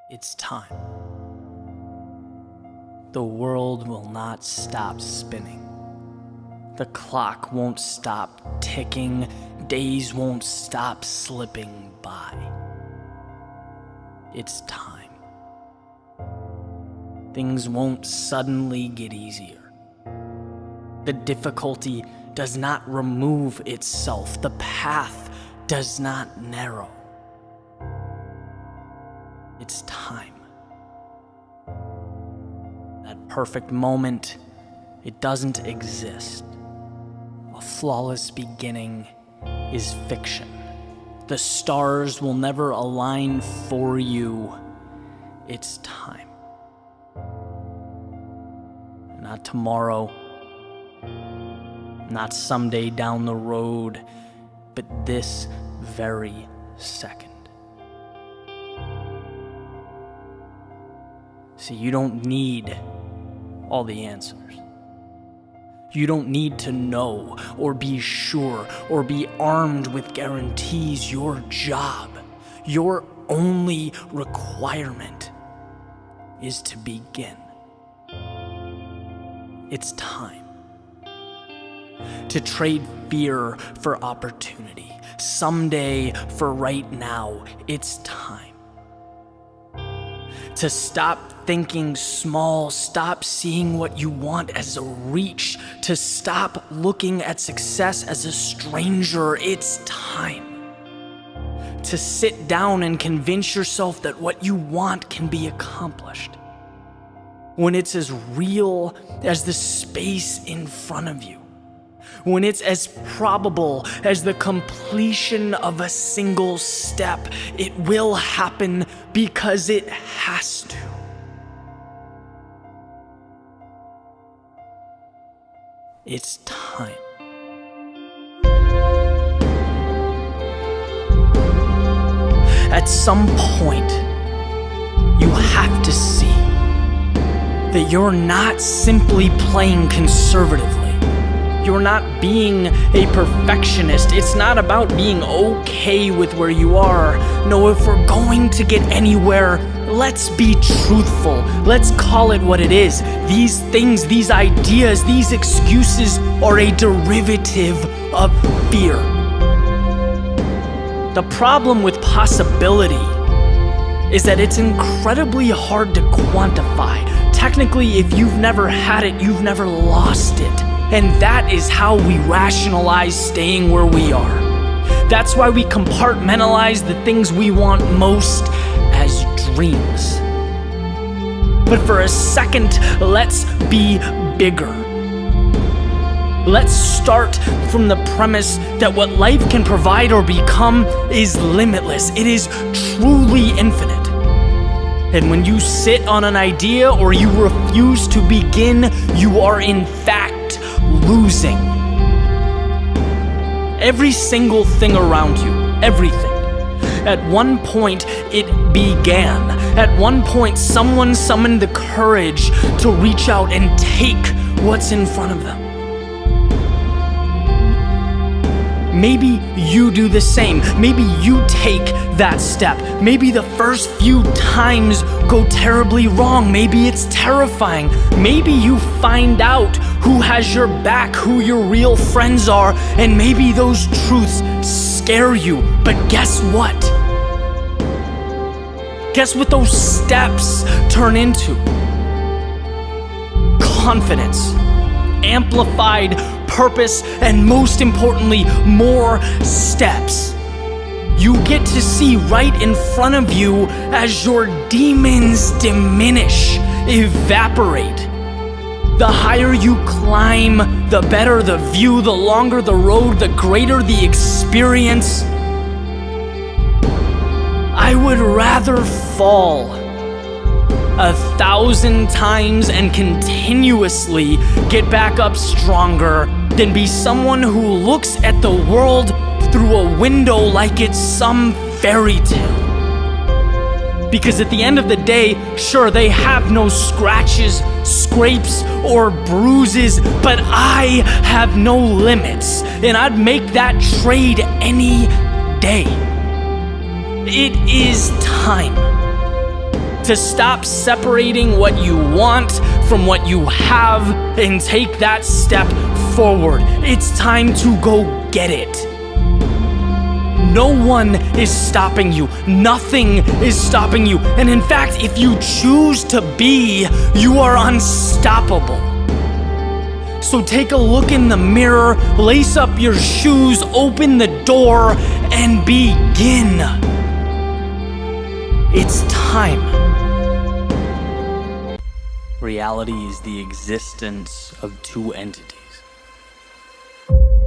It's time. The world will not stop spinning. The clock won't stop ticking. Days won't stop slipping by. It's time. Things won't suddenly get easier. The difficulty does not remove itself. The path does not narrow. It's time. That perfect moment, it doesn't exist. A flawless beginning is fiction. The stars will never align for you. It's time. Not tomorrow, not someday down the road, but this very second. See, you don't need all the answers. You don't need to know or be sure or be armed with guarantees. Your job, your only requirement is to begin. It's time to trade fear for opportunity. Someday for right now, it's time to stop thinking small, stop seeing what you want as a reach, to stop looking at success as a stranger. It's time to sit down and convince yourself that what you want can be accomplished when it's as real as the space in front of you, when it's as probable as the completion of a single step. It will happen because it has to. It's time. At some point, you have to see that you're not simply playing conservatively. You're not being a perfectionist. It's not about being okay with where you are. No, if we're going to get anywhere, let's be truthful. Let's call it what it is. These things, these ideas, these excuses are a derivative of fear. The problem with possibility is that it's incredibly hard to quantify. Technically, if you've never had it, you've never lost it. And that is how we rationalize staying where we are. That's why we compartmentalize the things we want most as dreams. But for a second, let's be bigger. Let's start from the premise that what life can provide or become is limitless. It is truly infinite. And when you sit on an idea or you refuse to begin, you are in fact losing. Every single thing around you, everything. At one point, it began. At one point, someone summoned the courage to reach out and take what's in front of them. Maybe you do the same. Maybe you take that step. Maybe the first few times go terribly wrong. Maybe it's terrifying. Maybe you find out who has your back, who your real friends are, and maybe those truths scare you. But guess what? Guess what those steps turn into? Confidence, amplified purpose, and most importantly, more steps. You get to see right in front of you as your demons diminish, evaporate. The higher you climb, the better the view, the longer the road, the greater the experience. I would rather fall 1,000 times and continuously get back up stronger than be someone who looks at the world through a window like it's some fairy tale. Because at the end of the day, sure, they have no scratches, scrapes, or bruises, but I have no limits, and I'd make that trade any day. It is time to stop separating what you want from what you have and take that step forward. It's time to go get it. No one is stopping you. Nothing is stopping you. And in fact, if you choose to be, you are unstoppable. So take a look in the mirror, lace up your shoes, open the door, and begin. It's time. Reality is the existence of two entities.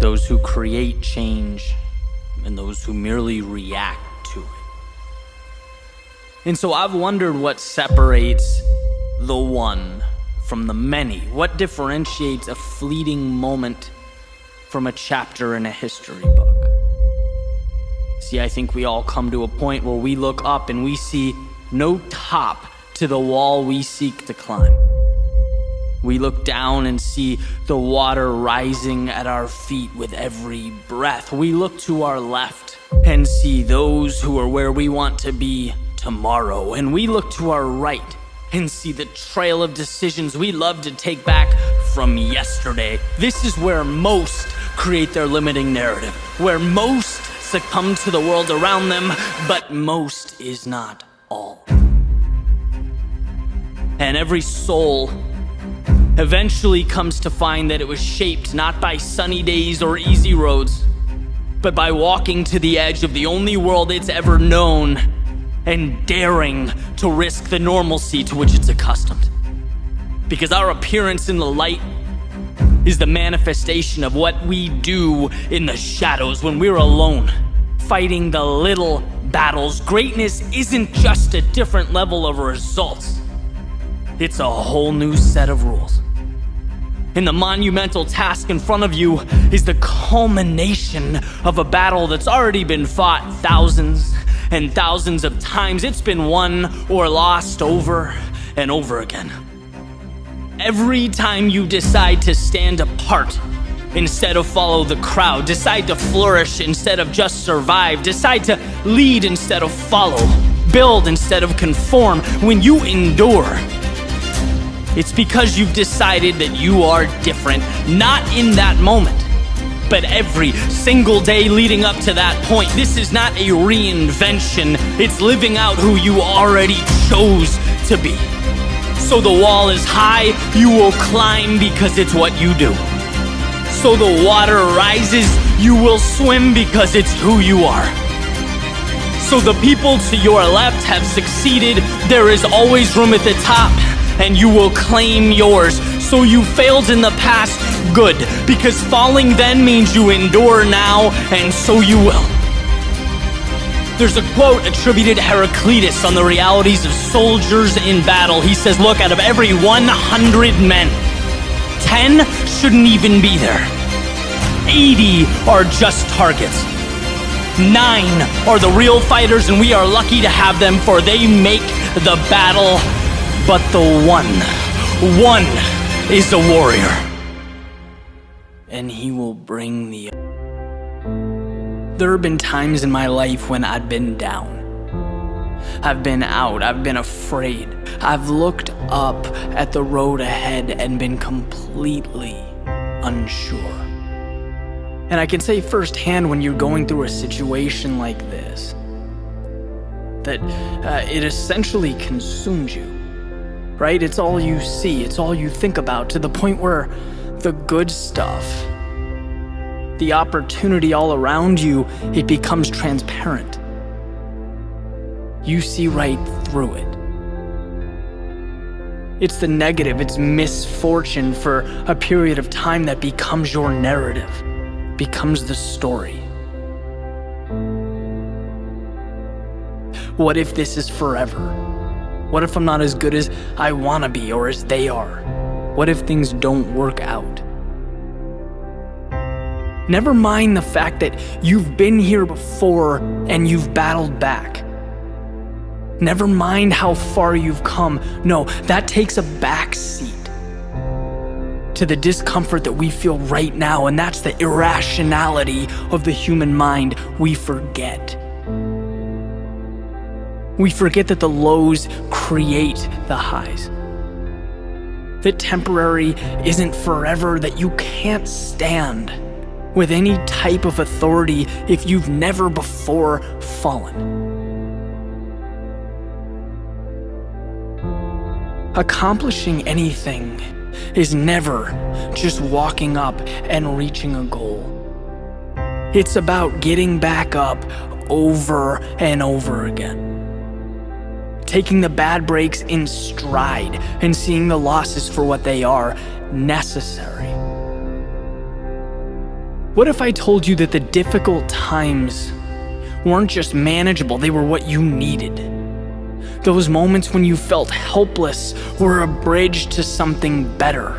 Those who create change and those who merely react to it. And so I've wondered what separates the one from the many. What differentiates a fleeting moment from a chapter in a history book? See, I think we all come to a point where we look up and we see no top to the wall we seek to climb. We look down and see the water rising at our feet with every breath. We look to our left and see those who are where we want to be tomorrow. And we look to our right and see the trail of decisions we love to take back from yesterday. This is where most create their limiting narrative, where most succumb to the world around them, but most is not all. And every soul eventually comes to find that it was shaped not by sunny days or easy roads, but by walking to the edge of the only world it's ever known and daring to risk the normalcy to which it's accustomed. Because our appearance in the light is the manifestation of what we do in the shadows when we're alone, fighting the little battles. Greatness isn't just a different level of results. It's a whole new set of rules. And the monumental task in front of you is the culmination of a battle that's already been fought thousands and thousands of times. It's been won or lost over and over again. Every time you decide to stand apart instead of follow the crowd, decide to flourish instead of just survive, decide to lead instead of follow, build instead of conform, when you endure, it's because you've decided that you are different, not in that moment, but every single day leading up to that point. This is not a reinvention, it's living out who you already chose to be. So the wall is high, you will climb because it's what you do. So the water rises, you will swim because it's who you are. So the people to your left have succeeded, there is always room at the top, and you will claim yours. So you failed in the past, good, because falling then means you endure now, and so you will. There's a quote attributed to Heraclitus on the realities of soldiers in battle. He says, look, out of every 100 men, 10 shouldn't even be there. 80 are just targets. 9 are the real fighters, and we are lucky to have them, for they make the battle. But the one is a warrior, and he will bring the... There have been times in my life when I've been down. I've been out, I've been afraid. I've looked up at the road ahead and been completely unsure. And I can say firsthand, when you're going through a situation like this, that it essentially consumes you. Right? It's all you see, it's all you think about, to the point where the good stuff, the opportunity all around you, it becomes transparent. You see right through it. It's the negative, it's misfortune for a period of time that becomes your narrative, becomes the story. What if this is forever? What if I'm not as good as I want to be or as they are? What if things don't work out? Never mind the fact that you've been here before and you've battled back. Never mind how far you've come. No, that takes a back seat to the discomfort that we feel right now, and that's the irrationality of the human mind we forget. We forget that the lows create the highs. That temporary isn't forever, that you can't stand with any type of authority if you've never before fallen. Accomplishing anything is never just walking up and reaching a goal. It's about getting back up over and over again. Taking the bad breaks in stride and seeing the losses for what they are, necessary. What if I told you that the difficult times weren't just manageable, they were what you needed? Those moments when you felt helpless were a bridge to something better.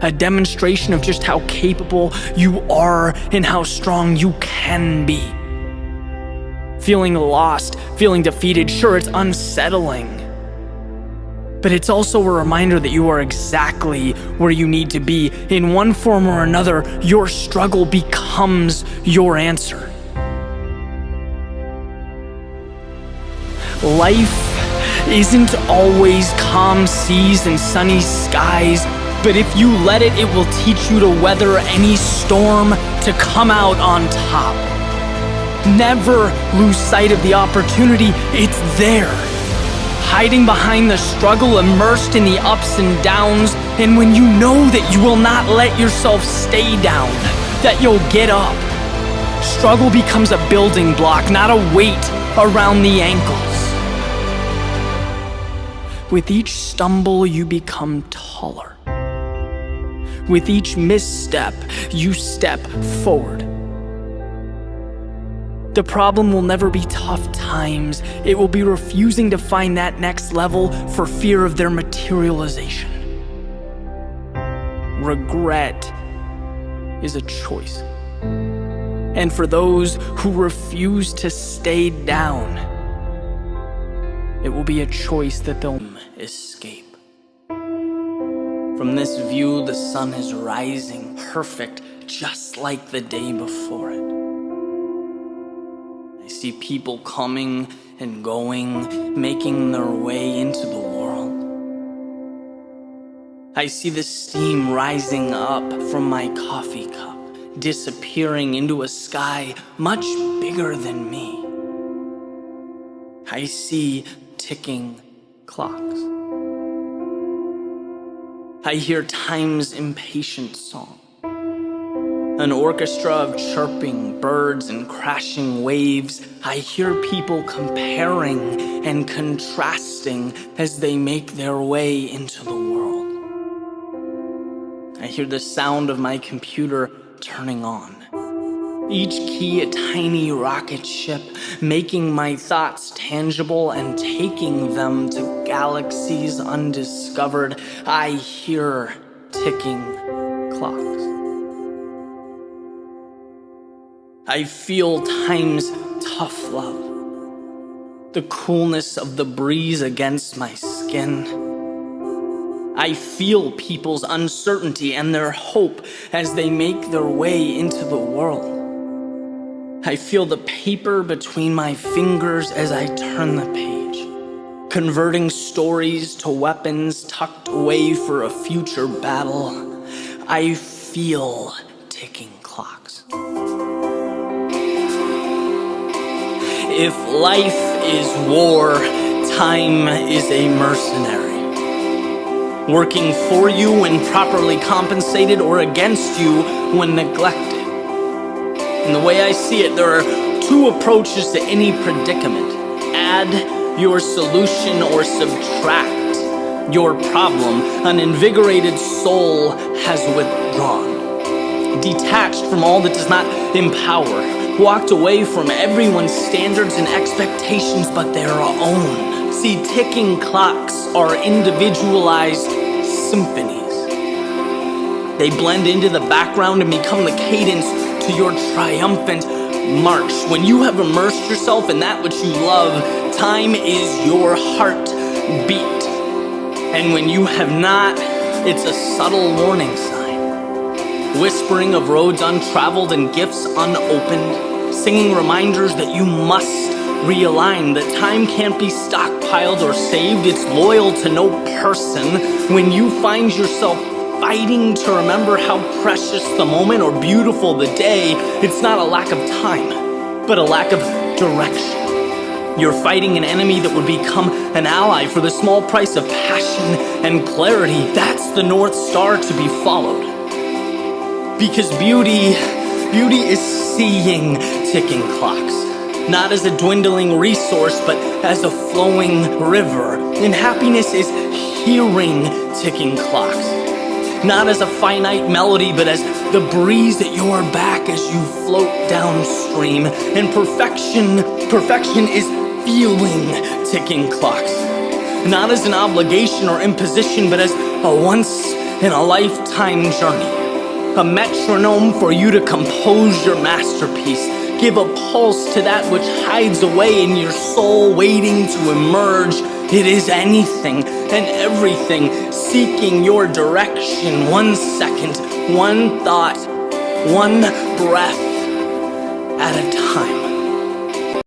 A demonstration of just how capable you are and how strong you can be. Feeling lost, feeling defeated, sure, it's unsettling. But it's also a reminder that you are exactly where you need to be. In one form or another, your struggle becomes your answer. Life isn't always calm seas and sunny skies, but if you let it, it will teach you to weather any storm to come out on top. Never lose sight of the opportunity, it's there. Hiding behind the struggle, immersed in the ups and downs, and when you know that you will not let yourself stay down, that you'll get up. Struggle becomes a building block, not a weight around the ankles. With each stumble, you become taller. With each misstep, you step forward. The problem will never be tough times. It will be refusing to find that next level for fear of their materialization. Regret is a choice. And for those who refuse to stay down, it will be a choice that they'll escape. From this view, the sun is rising, perfect, just like the day before it. I see people coming and going, making their way into the world. I see the steam rising up from my coffee cup, disappearing into a sky much bigger than me. I see ticking clocks. I hear time's impatient song. An orchestra of chirping birds and crashing waves. I hear people comparing and contrasting as they make their way into the world. I hear the sound of my computer turning on. Each key a tiny rocket ship, making my thoughts tangible and taking them to galaxies undiscovered. I hear ticking clocks. I feel time's tough love, the coolness of the breeze against my skin. I feel people's uncertainty and their hope as they make their way into the world. I feel the paper between my fingers as I turn the page, converting stories to weapons tucked away for a future battle. I feel ticking clocks. If life is war, time is a mercenary, working for you when properly compensated or against you when neglected. And the way I see it, there are two approaches to any predicament. Add your solution or subtract your problem. An invigorated soul has withdrawn, detached from all that does not empower, walked away from everyone's standards and expectations but their own. See, ticking clocks are individualized symphonies. They blend into the background and become the cadence to your triumphant march. When you have immersed yourself in that which you love, time is your heartbeat. And when you have not, it's a subtle warning sign, whispering of roads untraveled and gifts unopened, singing reminders that you must realign that time can't be stockpiled or saved. It's loyal to no person. When you find yourself fighting to remember how precious the moment or beautiful the day, it's not a lack of time, but a lack of direction. You're fighting an enemy that would become an ally for the small price of passion and clarity. That's the North Star to be followed. Because beauty is seeing ticking clocks. Not as a dwindling resource, but as a flowing river. And happiness is hearing ticking clocks. Not as a finite melody, but as the breeze at your back as you float downstream. And perfection is feeling ticking clocks. Not as an obligation or imposition, but as a once-in-a-lifetime journey. A metronome for you to compose your masterpiece. Give a pulse to that which hides away in your soul, waiting to emerge. It is anything and everything, seeking your direction. 1 second, one thought, one breath at a time.